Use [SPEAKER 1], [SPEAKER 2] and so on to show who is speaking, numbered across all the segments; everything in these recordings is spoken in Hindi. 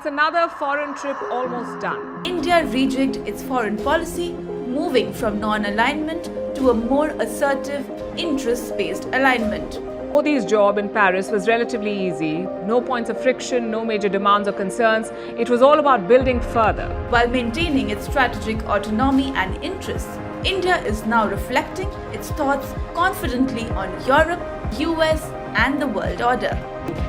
[SPEAKER 1] That's another foreign trip almost done.
[SPEAKER 2] India rejigged its foreign policy, moving from non-alignment to a more assertive, interest-based alignment.
[SPEAKER 1] Modi's job in Paris was relatively easy. No points of friction, no major demands or concerns. It was all about building further.
[SPEAKER 2] While maintaining its strategic autonomy and interests, India is now reflecting its thoughts confidently on Europe, US, and the world order.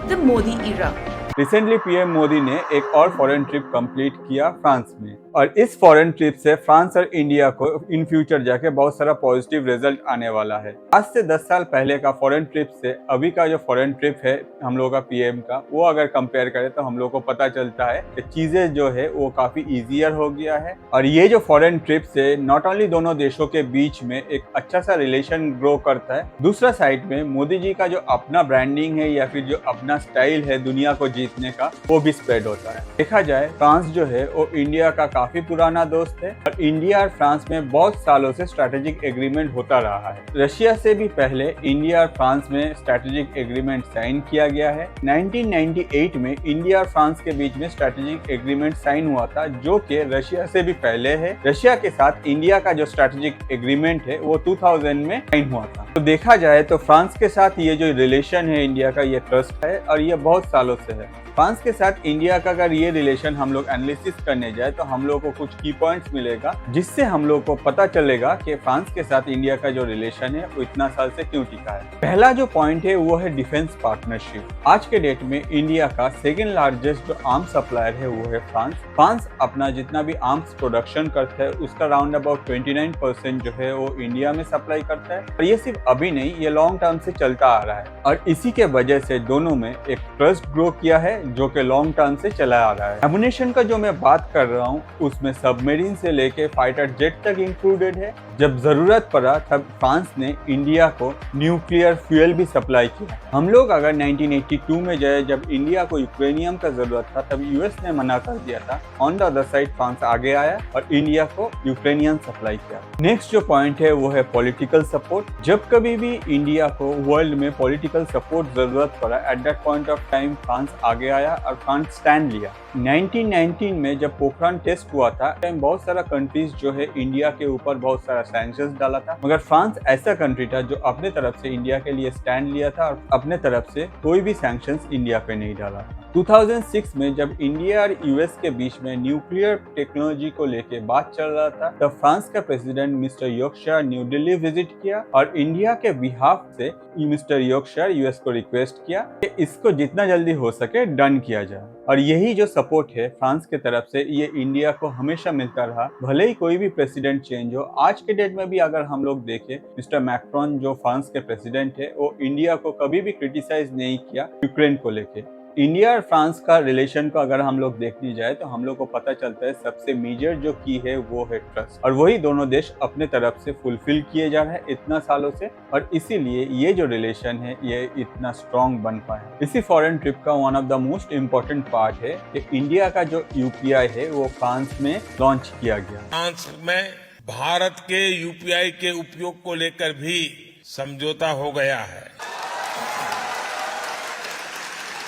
[SPEAKER 2] The Modi era.
[SPEAKER 3] Recently PM Modi ने एक और फॉरेन ट्रिप कंप्लीट किया फ्रांस में, और इस फॉरेन ट्रिप से फ्रांस और इंडिया को इन फ्यूचर जाके बहुत सारा पॉजिटिव रिजल्ट आने वाला है। आज से 10 साल पहले का फॉरेन ट्रिप से अभी का जो फॉरेन ट्रिप है हम लोग का पीएम का, वो अगर कंपेयर करें तो हम लोग को पता चलता है कि चीजें जो है वो काफी इजियर हो गया है। और ये जो फॉरेन ट्रिप से नॉट ओनली दोनों देशों के बीच में एक अच्छा सा रिलेशन ग्रो करता है, दूसरा साइड में मोदी जी का जो अपना ब्रांडिंग है या फिर जो अपना स्टाइल है दुनिया को जीतने का, वो भी स्प्रेड होता है। देखा जाए फ्रांस जो है वो इंडिया का काफी पुराना दोस्त है और इंडिया और फ्रांस में बहुत सालों से स्ट्रेटेजिक एग्रीमेंट होता रहा है। रशिया से भी पहले इंडिया और फ्रांस में स्ट्रेटेजिक एग्रीमेंट साइन किया गया है। 1998 में इंडिया और फ्रांस के बीच में स्ट्रेटेजिक एग्रीमेंट साइन हुआ था, जो कि रशिया से भी पहले है। रशिया के साथ इंडिया का जो स्ट्रेटेजिक एग्रीमेंट है वो 2000 में साइन हुआ था। तो देखा जाए तो फ्रांस के साथ ये जो रिलेशन है इंडिया का, ये ट्रस्ट है और ये बहुत सालों से है। फ्रांस के साथ इंडिया का अगर ये रिलेशन हम लोग एनालिसिस करने जाए तो हम लोग को कुछ की पॉइंट्स मिलेगा, जिससे हम लोग को पता चलेगा कि फ्रांस के साथ इंडिया का जो रिलेशन है वो इतना साल से क्यों टिका है। पहला जो पॉइंट है वो है डिफेंस पार्टनरशिप। आज के डेट में इंडिया का सेकेंड लार्जेस्ट जो आर्म्स सप्लायर है वो है फ्रांस। फ्रांस अपना जितना भी आर्म्स प्रोडक्शन करता है उसका राउंड अबाउट 29% जो है वो इंडिया में सप्लाई करता है। और ये सिर्फ अभी नहीं, ये लॉन्ग टर्म से चलता आ रहा है और इसी के वजह से दोनों में एक ट्रस्ट ग्रो किया है जो कि लॉन्ग टर्म से चला आ रहा है। एमुनेशन का जो मैं बात कर रहा हूँ उसमें सबमरीन से लेके फाइटर जेट तक इंक्लूडेड है। जब जरूरत पड़ा तब फ्रांस ने इंडिया को न्यूक्लियर फ्यूल भी सप्लाई किया। हम लोग अगर 1982 में जाए, जब इंडिया को यूक्रेनियम का जरूरत था, तब यूएस ने मना कर दिया था। On the other side France आगे आया और इंडिया को यूक्रेनियम सप्लाई किया। नेक्स्ट जो पॉइंट है वो है पॉलिटिकल सपोर्ट। जब कभी भी इंडिया को वर्ल्ड में पॉलिटिकल सपोर्ट जरूरत पड़ा, at that point of time France आगे आया और फ्रांस स्टैंड लिया। 1919 में जब पोखरान टेस्ट हुआ था, टाइम बहुत सारा कंट्रीज जो है इंडिया के ऊपर बहुत सारा सैंक्शंस डाला था, मगर फ्रांस ऐसा कंट्री था जो अपने तरफ से इंडिया के लिए स्टैंड लिया था और अपने तरफ से कोई भी सैंक्शंस इंडिया पे नहीं डाला था। 2006 में जब इंडिया और यूएस के बीच में न्यूक्लियर टेक्नोलॉजी को लेके बात चल रहा था, तब फ्रांस का president mister Yorkshire new Delhi visit किया और इंडिया के बिहाफ से मिस्टर योर्कशायर यूएस को रिक्वेस्ट किया कि इसको जितना जल्दी हो सके डन किया जाए। और यही जो सपोर्ट है फ्रांस के तरफ से, ये इंडिया को हमेशा मिलता रहा, भले ही कोई भी प्रेसिडेंट चेंज हो। आज के डेट में भी अगर हम लोग देखें, मिस्टर मैक्रोन जो फ्रांस के प्रेसिडेंट है, वो इंडिया को कभी भी क्रिटिसाइज नहीं किया यूक्रेन को लेके। इंडिया और फ्रांस का रिलेशन को अगर हम लोग देखने जाए तो हम लोग को पता चलता है सबसे मेजर जो की है वो है ट्रस्ट, और वही दोनों देश अपने तरफ से फुलफिल किए जा रहे हैं इतना सालों से, और इसीलिए ये जो रिलेशन है ये इतना स्ट्रॉन्ग बन पाया। इसी फॉरेन ट्रिप का one of the most important part है कि इंडिया का जो यूपीआई है वो फ्रांस में लॉन्च किया गया।
[SPEAKER 4] फ्रांस में भारत के यूपीआई के उपयोग को लेकर भी समझौता हो गया है।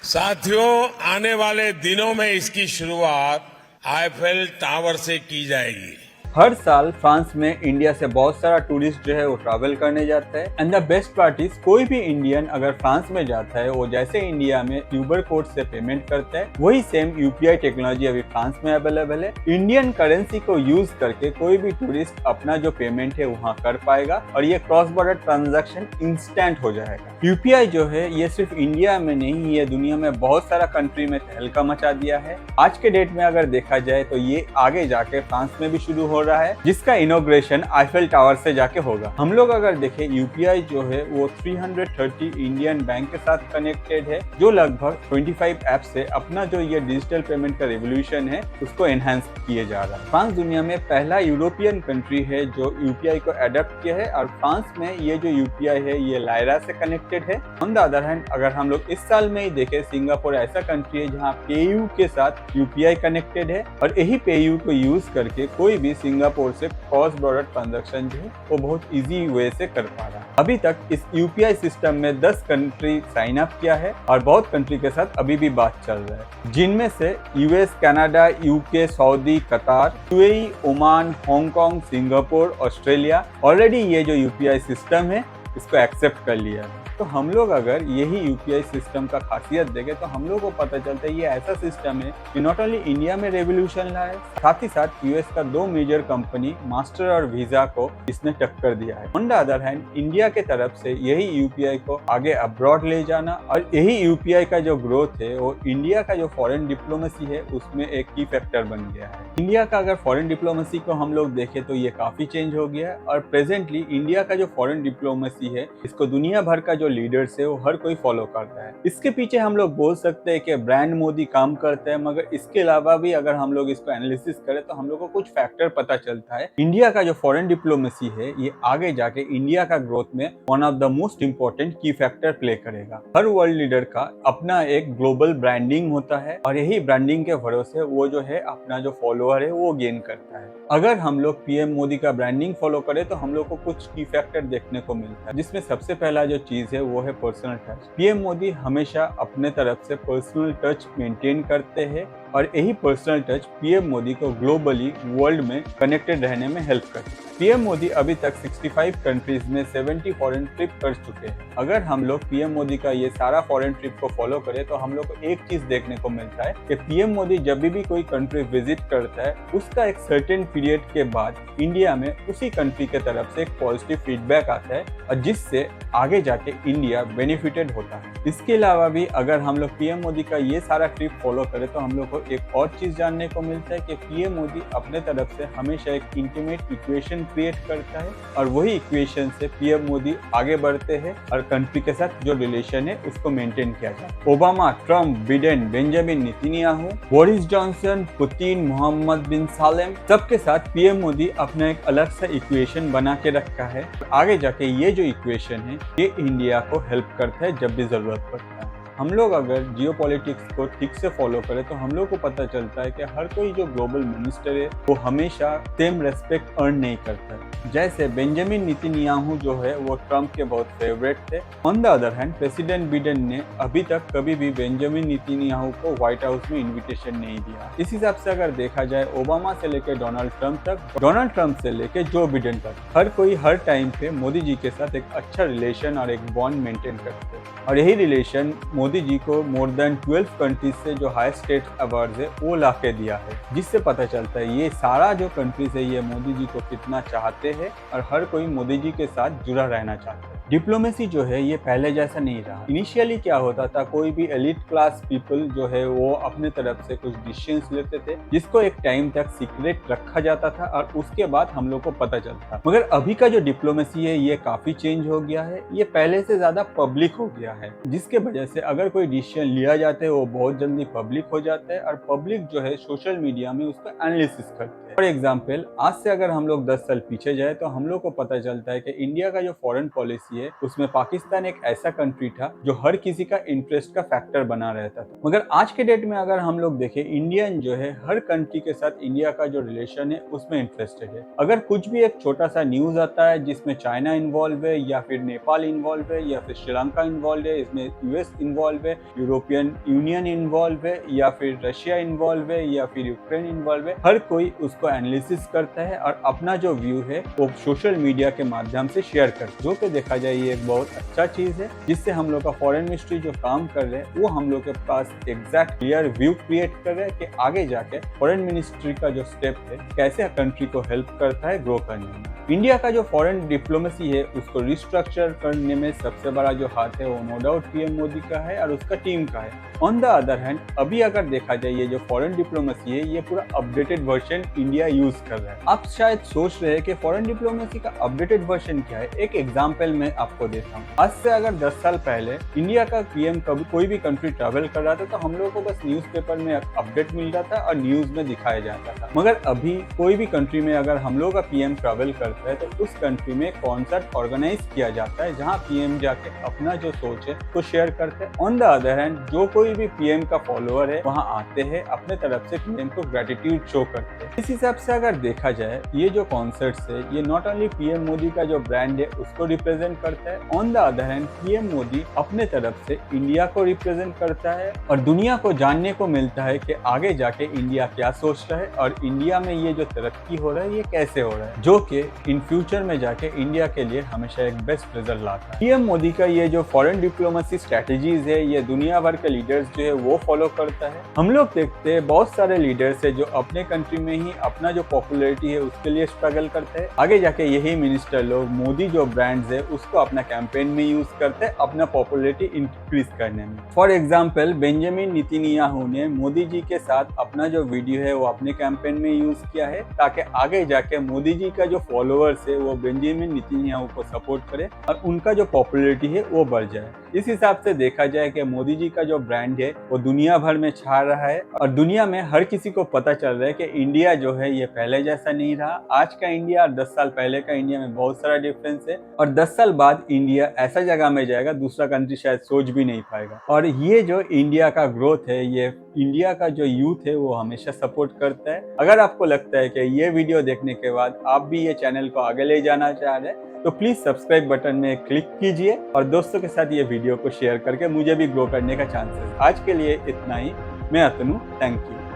[SPEAKER 4] साथियों, आने वाले दिनों में इसकी शुरुआत आईफेल टावर से की जाएगी।
[SPEAKER 3] हर साल फ्रांस में इंडिया से बहुत सारा टूरिस्ट जो है वो ट्रैवल करने जाता है। And the best part is, कोई भी इंडियन अगर फ्रांस में जाता है, वो जैसे इंडिया में क्यूबर कोड से पेमेंट करता है, वही सेम यूपीआई टेक्नोलॉजी अभी फ्रांस में अवेलेबल है। इंडियन करेंसी को यूज करके कोई भी टूरिस्ट अपना जो पेमेंट है वहाँ कर पाएगा और ये क्रॉस बॉर्डर ट्रांजैक्शन इंस्टेंट हो जाएगा। यूपीआई जो है ये सिर्फ इंडिया में नहीं, ये दुनिया में बहुत सारा कंट्री में तहलका मचा दिया है। आज के डेट में अगर देखा जाए तो ये आगे जाके फ्रांस में भी शुरू हो रहा है, जिसका इनॉग्रेशन आईफेल टावर से जाके होगा। हम लोग अगर देखें, यूपीआई जो है वो 330 इंडियन बैंक के साथ कनेक्टेड है, जो लगभग 25 ऐप से अपना जो ये डिजिटल पेमेंट का रेवोल्यूशन है उसको एनहांस किए जा रहा है। फ्रांस दुनिया में पहला यूरोपियन कंट्री है जो यूपीआई को अडॉप्ट किया है, और फ्रांस में ये जो यूपीआई है ये लायरा से कनेक्टेड है। ऑन द अदर हैंड, अगर हम लोग इस साल में ही देखें, सिंगापुर ऐसा कंट्री है जहाँ पेयू के साथ यूपीआई कनेक्टेड है, और यही पेयू को यूज करके कोई भी सिंगापुर से क्रॉस बॉर्डर ट्रांजैक्शन जो है वो बहुत इजी वे से कर पा रहा है। अभी तक इस यूपीआई सिस्टम में 10 कंट्री साइन अप किया है और बहुत कंट्री के साथ अभी भी बात चल रहा है, जिनमें से यूएस, कनाडा, यूके, सऊदी, कतार, UAE, Oman, Hong Kong, Singapore, Australia already ये जो यूपीआई सिस्टम है इसको एक्सेप्ट कर लिया है। तो हम लोग अगर यही यूपीआई सिस्टम का खासियत देखें तो हम लोग को पता चलता है ये ऐसा सिस्टम है कि नॉट ओनली इंडिया में रेवोल्यूशन लाया है, साथ ही साथ यूएस का 2 मेजर कंपनी मास्टर और वीजा को इसने टक्कर दिया है। On the other hand India के तरफ से यही यूपीआई को आगे अब्रॉड ले जाना और यही यूपीआई का जो ग्रोथ है वो इंडिया का जो फॉरेन डिप्लोमेसी है उसमें एक की फैक्टर बन गया है। इंडिया का अगर फॉरेन डिप्लोमेसी को हम लोग देखें तो ये काफी चेंज हो गया है और प्रेजेंटली इंडिया का जो फॉरेन डिप्लोमेसी है इसको दुनिया भर का जो लीडर्स है वो हर कोई फॉलो करता है। इसके पीछे हम लोग बोल सकते हैं कि ब्रांड मोदी काम करता है, मगर इसके अलावा भी अगर हम लोग इसको एनालिसिस करें तो हम लोग को कुछ फैक्टर पता चलता है। इंडिया का जो फॉरेन डिप्लोमेसी है ये आगे जाके इंडिया का ग्रोथ में one of the most important की फैक्टर प्ले करेगा। हर वर्ल्ड लीडर का अपना एक ग्लोबल ब्रांडिंग होता है और यही ब्रांडिंग के भरोसे वो जो है अपना जो फॉलोअर है वो गेन करता है। अगर हम लोग पीएम मोदी का ब्रांडिंग फॉलो करें तो हम लोग को कुछ की फैक्टर देखने को मिलता है, जिसमें सबसे पहला जो चीज है वो है पर्सनल टच। पीएम मोदी हमेशा अपने तरफ से पर्सनल टच मेंटेन करते हैं और यही पर्सनल टच पीएम मोदी को ग्लोबली वर्ल्ड में कनेक्टेड रहने में हेल्प करता है। पीएम मोदी अभी तक 65 कंट्रीज में 70 फॉरेन ट्रिप कर चुके हैं। अगर हम लोग पीएम मोदी का ये सारा फॉरेन ट्रिप को फॉलो करें तो हम लोग को एक चीज देखने को मिलता है कि पीएम मोदी जब भी कोई कंट्री विजिट करता है उसका एक सर्टेन पीरियड के बाद इंडिया में उसी कंट्री के तरफ से एक पॉजिटिव फीडबैक आता है और जिससे आगे जाके इंडिया बेनिफिटेड होता है। इसके अलावा भी अगर हम लोग पीएम मोदी का ये सारा ट्रिप फॉलो करें तो हम लोग को एक और चीज जानने को मिलता है कि पीएम मोदी अपने तरफ से हमेशा एक इंटीमेट इक्वेशन क्रिएट करता है और वही इक्वेशन से पीएम मोदी आगे बढ़ते हैं और कंट्री के साथ जो रिलेशन है उसको मेंटेन किया जाए। Obama, Trump, Biden, Benjamin Netanyahu, Boris Johnson, Putin, Mohammed bin Salem सबके साथ पीएम मोदी अपना एक अलग सा इक्वेशन बना के रखा है। आगे जाके ये जो इक्वेशन है ये इंडिया को हेल्प करता है जब भी जरूरत पड़ता है। हम लोग अगर जियोपॉलिटिक्स को ठीक से फॉलो करें तो हम लोग को पता चलता है कि हर कोई जो ग्लोबल मिनिस्टर है वो हमेशा सेम रेस्पेक्ट अर्न नहीं करता है। जैसे बेंजामिन नेतन्याहू जो है वो ट्रम्प के बहुत फेवरेट थे। On the other hand president Biden ने अभी तक कभी भी बेंजामिन नेतन्याहू को व्हाइट हाउस में इन्विटेशन नहीं दिया। इस हिसाब से अगर देखा जाए ओबामा से लेकर डोनाल्ड ट्रम्प तक, डोनाल्ड ट्रम्प से लेकर जो बिडेन तक, हर कोई हर टाइम पे मोदी जी के साथ एक अच्छा रिलेशन और एक बॉन्ड मेंटेन करते हैं और यही रिलेशन मोदी जी को मोर देन 12 कंट्रीज से जो हाई स्टेट अवार्ड है वो ला के दिया है, जिससे पता चलता है ये सारा जो कंट्रीज है ये मोदी जी को कितना चाहते हैं और हर कोई मोदी जी के साथ जुड़ा रहना चाहता है। डिप्लोमेसी जो है ये पहले जैसा नहीं रहा। इनिशियली क्या होता था, कोई भी एलिट क्लास पीपल जो है वो अपने तरफ से कुछ डिसीजंस लेते थे जिसको एक टाइम तक सीक्रेट रखा जाता था और उसके बाद हम लोग को पता चलता। मगर अभी का जो डिप्लोमेसी है ये काफी चेंज हो गया है, ये पहले से ज्यादा पब्लिक हो गया है, जिसके वजह से अगर कोई डिसीजन लिया जाता है वो बहुत जल्दी पब्लिक हो जाता है और पब्लिक जो है सोशल मीडिया में उसका एनालिसिस करते हैं। फॉर एग्जाम्पल आज से अगर हम लोग 10 साल पीछे जाए तो हम लोग को पता चलता है कि इंडिया का जो फॉरेन पॉलिसी है उसमें पाकिस्तान एक ऐसा कंट्री था जो हर किसी का इंटरेस्ट का फैक्टर बना रहता था। मगर आज के डेट में अगर हम लोग देखें, इंडियन जो है हर कंट्री के साथ इंडिया का जो रिलेशन है उसमें इंटरेस्टेड है। अगर कुछ भी एक छोटा सा न्यूज आता है जिसमें चाइना इन्वॉल्व है या फिर नेपाल इन्वॉल्व है या फिर श्रीलंका इन्वॉल्व है, इसमें यूएस इन्वॉल्व है, यूरोपियन यूनियन इन्वॉल्व है या फिर रशिया इन्वॉल्व है या फिर यूक्रेन इन्वॉल्व है, हर कोई उसको एनालिसिस करता है और अपना जो व्यू है वो सोशल मीडिया के माध्यम से शेयर करता है। जो कि देखा जाए ये एक बहुत अच्छा चीज है, जिससे हम लोग का फॉरेन मिनिस्ट्री जो काम कर रहे हैं वो हम लोग के पास एग्जैक्ट क्लियर व्यू क्रिएट कर रहे हैं कि आगे जाके फॉरेन मिनिस्ट्री का जो स्टेप है कैसे कंट्री को हेल्प करता है ग्रो करने में। इंडिया का जो फॉरेन डिप्लोमेसी है उसको रिस्ट्रक्चर करने में सबसे बड़ा जो हाथ है वो नो डाउट पीएम मोदी का है और उसका टीम का है। ऑन द अदर हैंड अभी अगर देखा जाए ये जो फॉरेन डिप्लोमेसी है ये पूरा अपडेटेड वर्जन इंडिया यूज कर रहा है। आप शायद सोच रहे हैं कि फॉरेन डिप्लोमेसी का अपडेटेड वर्जन क्या है। एक एग्जांपल मैं आपको देता हूँ। आज से अगर 10 साल पहले इंडिया का पीएम कभी कोई भी कंट्री ट्रैवल कर रहा था तो हम लोगों को बस न्यूज़पेपर में अपडेट मिल रहा था और न्यूज में दिखाया जाता था। मगर अभी कोई भी कंट्री में अगर हम लोग का पीएम ट्रैवल करता है तो उस कंट्री में कॉन्सर्ट ऑर्गेनाइज किया जाता है जहाँ पीएम जाके अपना जो सोच है वो शेयर करते हैं। ऑन द अदर हैंड जो कोई भी पीएम का फॉलोअर है वहाँ आते हैं, अपने तरफ से पीएम को ग्रेटिट्यूड शो करते हैं। इस हिसाब से अगर देखा जाए ये जो कॉन्सर्ट्स है ये नॉट ओनली पीएम मोदी का जो ब्रांड है उसको रिप्रेजेंट करता है, on the other hand PM Modi अपने तरफ से इंडिया को रिप्रेजेंट करता है और दुनिया को जानने को मिलता है कि आगे जाके इंडिया क्या सोच रहा है और इंडिया में ये जो तरक्की हो रहा है ये कैसे हो रहा है, जो कि इन फ्यूचर में जाके इंडिया के लिए हमेशा एक बेस्ट रिजल्ट लाता है। पीएम मोदी का ये जो फॉरेन डिप्लोमेसी स्ट्रेटेजीज है ये दुनिया भर के लीडर्स जो है वो फॉलो करता है। हम लोग देखते हैं बहुत सारे लीडर्स है जो अपने कंट्री में ही अपना जो पॉपुलैरिटी है उसके लिए स्ट्रगल करते हैं, आगे जाके यही मिनिस्टर लोग मोदी जो ब्रांड्स है उसको अपना कैंपेन में यूज करते हैं अपना पॉपुलैरिटी इंक्रीज करने में। फॉर एग्जाम्पल बेंजामिन नेतन्याहू ने मोदी जी के साथ अपना जो वीडियो है वो अपने कैंपेन में यूज किया है ताकि आगे जाके मोदी जी का जो फॉलोअर्स है वो बेंजामिन नेतन्याहू को सपोर्ट करे और उनका जो पॉपुलैरिटी है वो बढ़ जाए। इस हिसाब से देखा जाए कि मोदी जी का जो ब्रांड है वो दुनिया भर में छा रहा है और दुनिया में हर किसी को पता चल रहा है कि इंडिया जो है ये पहले जैसा नहीं रहा। आज का इंडिया और 10 साल पहले का इंडिया में बहुत सारा डिफरेंस है और 10 साल बाद इंडिया ऐसा जगह में जाएगा दूसरा कंट्री शायद सोच भी नहीं पाएगा। और ये जो इंडिया का ग्रोथ है ये इंडिया का जो यूथ है वो हमेशा सपोर्ट करता है। अगर आपको लगता है कि ये वीडियो देखने के बाद आप भी ये चैनल को आगे ले जाना चाह रहे हैं तो प्लीज सब्सक्राइब बटन में क्लिक कीजिए और दोस्तों के साथ ये वीडियो को शेयर करके मुझे भी ग्रो करने का चांस है। आज के लिए इतना ही। मैं अतनु, थैंक यू।